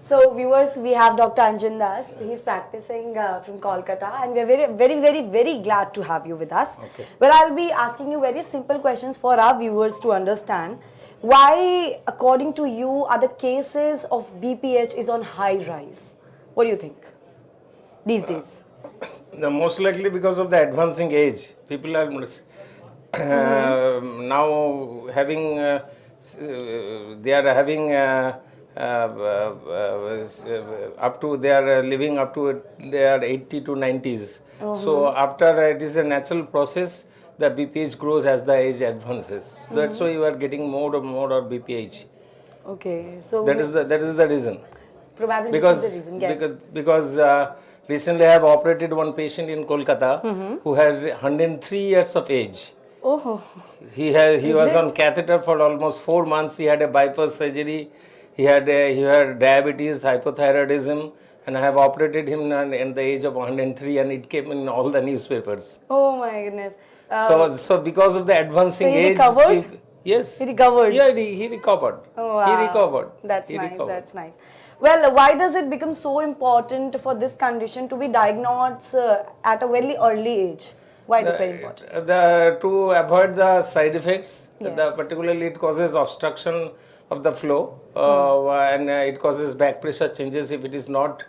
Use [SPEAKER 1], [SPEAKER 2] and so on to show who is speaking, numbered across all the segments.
[SPEAKER 1] So viewers, we have Dr. Anjan Das. Yes. He's practicing from Kolkata, and we're very glad to have you with us.
[SPEAKER 2] Okay.
[SPEAKER 1] Well, I'll be asking you very simple questions for our viewers to understand. Why, according to you, are the cases of BPH is on high rise? What do you think these days?
[SPEAKER 2] Most likely because of the advancing age. People are now having, they are having up to, they are living up to their 80 to 90s. So after it is a natural process, the BPH grows as the age advances. That's why you are getting more and more of BPH.
[SPEAKER 1] Okay, so
[SPEAKER 2] That is the reason.
[SPEAKER 1] probably
[SPEAKER 2] Because
[SPEAKER 1] this is the reason. Yes.
[SPEAKER 2] because recently I have operated one patient in Kolkata who has 103 years of age.
[SPEAKER 1] Oh.
[SPEAKER 2] He was on catheter for almost 4 months. He had a bypass surgery. He had diabetes, hypothyroidism, and I have operated him in the age of 103, and it came in all the newspapers.
[SPEAKER 1] Oh my goodness.
[SPEAKER 2] So because of the advancing
[SPEAKER 1] he
[SPEAKER 2] age,
[SPEAKER 1] recovered?
[SPEAKER 2] yes,
[SPEAKER 1] He recovered?
[SPEAKER 2] Yeah, he recovered.
[SPEAKER 1] Oh, wow.
[SPEAKER 2] He recovered.
[SPEAKER 1] That's
[SPEAKER 2] He
[SPEAKER 1] nice.
[SPEAKER 2] recovered.
[SPEAKER 1] That's nice. Well, why does it become so important for this condition to be diagnosed at a very early age? Why it is very important?
[SPEAKER 2] To avoid the side effects,
[SPEAKER 1] Yes.
[SPEAKER 2] particularly it causes obstruction of the flow, and it causes back pressure changes if it is not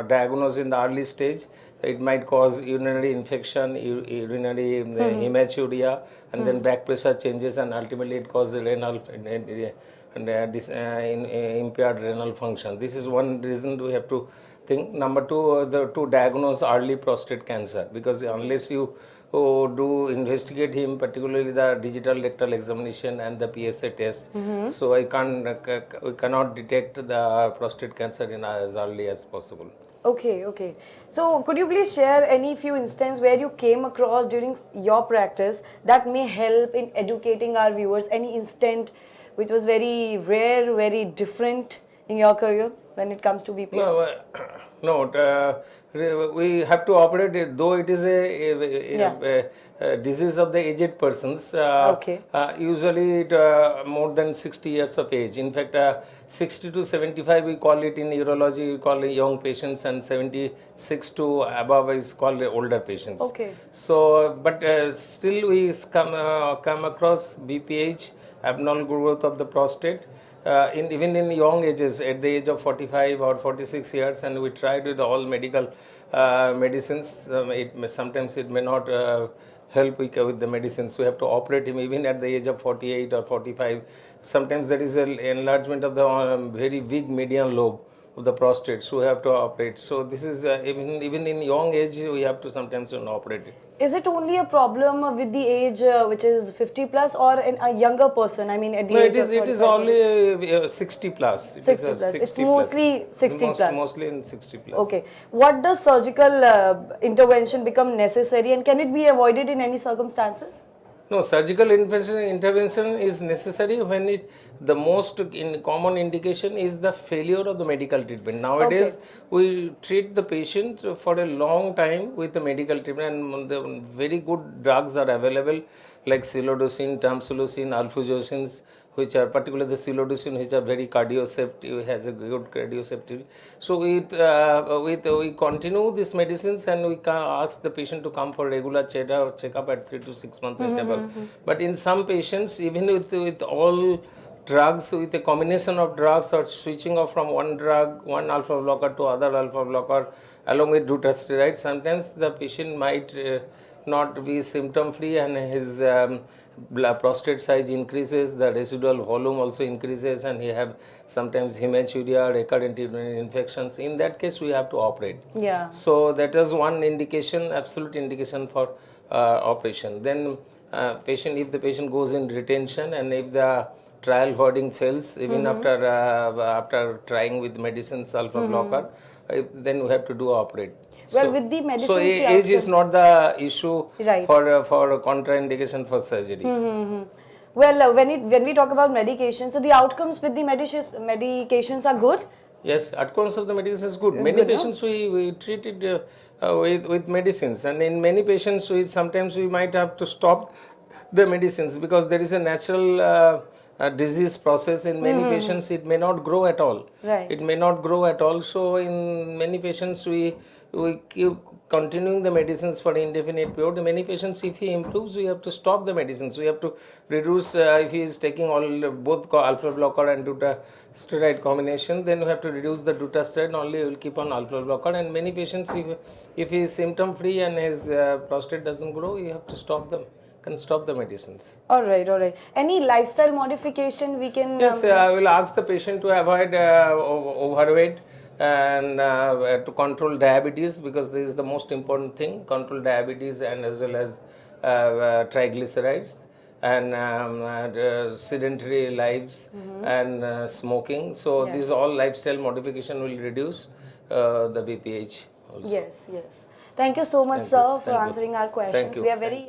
[SPEAKER 2] diagnosed in the early stage. It might cause urinary infection, urinary hematuria, and then back pressure changes, and ultimately it causes renal and impaired renal function. This is one reason we have to think. Number two, to diagnose early prostate cancer, because unless you do investigate him, particularly the digital rectal examination and the PSA test, so we cannot detect the prostate cancer in as early as possible.
[SPEAKER 1] Okay, okay. So could you please share any few instances where you came across during your practice that may help in educating our viewers? Any instant which was very rare, very different in your career when it comes to BPH?
[SPEAKER 2] We have to operate it, though it is a disease of the aged persons.
[SPEAKER 1] Okay.
[SPEAKER 2] Usually more than 60 years of age. In fact, 60 to 75 we call it in urology, we call it young patients, and 76 to above is called older patients.
[SPEAKER 1] Okay.
[SPEAKER 2] So, but still we come across BPH, abnormal growth of the prostate, even in young ages, at the age of 45 or 46 years, and we tried with all medical medicines. Sometimes it may not help with the medicines. We have to operate him even at the age of 48 or 45. Sometimes there is an enlargement of the very big median lobe of the prostate, so we have to operate. So this is even in young age we have to sometimes operate it.
[SPEAKER 1] Is it only a problem with the age which is 50 plus, or in a younger person? I mean, at the age of 45?
[SPEAKER 2] It is only 60 plus.
[SPEAKER 1] 60 plus. 60 it's mostly 60 plus.
[SPEAKER 2] Mostly in 60 plus.
[SPEAKER 1] Okay. What does surgical intervention become necessary, and can it be avoided in any circumstances?
[SPEAKER 2] No, surgical intervention is necessary when the most common indication is the failure of the medical treatment. Nowadays, we treat the patient for a long time with the medical treatment, and the very good drugs are available like silodosin, tamsulosin, alfuzosin, which are particularly the silodosin, which are very cardioceptive, has a good cardioceptive. So we continue these medicines, and we ask the patient to come for regular checkup at 3 to 6 months interval. But in some patients, even with all drugs, with a combination of drugs, or switching off from one drug, one alpha blocker to other alpha blocker, along with dutasteride, sometimes the patient might not be symptom free, and his prostate size increases, the residual volume also increases, and he have sometimes hematuria, recurrent urinary infections. In that case, we have to operate.
[SPEAKER 1] Yeah.
[SPEAKER 2] So that is one indication, absolute indication for operation. Then if the patient goes in retention, and if the trial wording fails, even after trying with medicines, alpha blocker, then we have to do operate.
[SPEAKER 1] Well, with the medicines,
[SPEAKER 2] so age is not the issue for contraindication for surgery.
[SPEAKER 1] Well, when we talk about medication, so the outcomes with the medications are good.
[SPEAKER 2] Yes, outcomes of the medicine is good. Many patients we treat it with medicines, and in many patients sometimes we might have to stop the medicines because there is a natural disease process in many patients it may not grow at all.
[SPEAKER 1] Right.
[SPEAKER 2] It may not grow at all. So in many patients we keep continuing the medicines for indefinite period. In many patients, if he improves, we have to stop the medicines. We have to reduce if he is taking all both alpha blocker and dutasteroid combination. Then we have to reduce the dutasteroid. Only we will keep on alpha blocker. And many patients, if he is symptom free and his prostate doesn't grow, you have to stop them. Can stop the medicines.
[SPEAKER 1] All right, all right. Any lifestyle modification we can?
[SPEAKER 2] Yes, I will ask the patient to avoid overweight and to control diabetes, because this is the most important thing. Control diabetes and as well as triglycerides and sedentary lives and smoking. So these all lifestyle modification will reduce the BPH also.
[SPEAKER 1] Yes, yes. Thank you so much, sir, for
[SPEAKER 2] Thank you.
[SPEAKER 1] answering our questions.
[SPEAKER 2] you.
[SPEAKER 1] We are very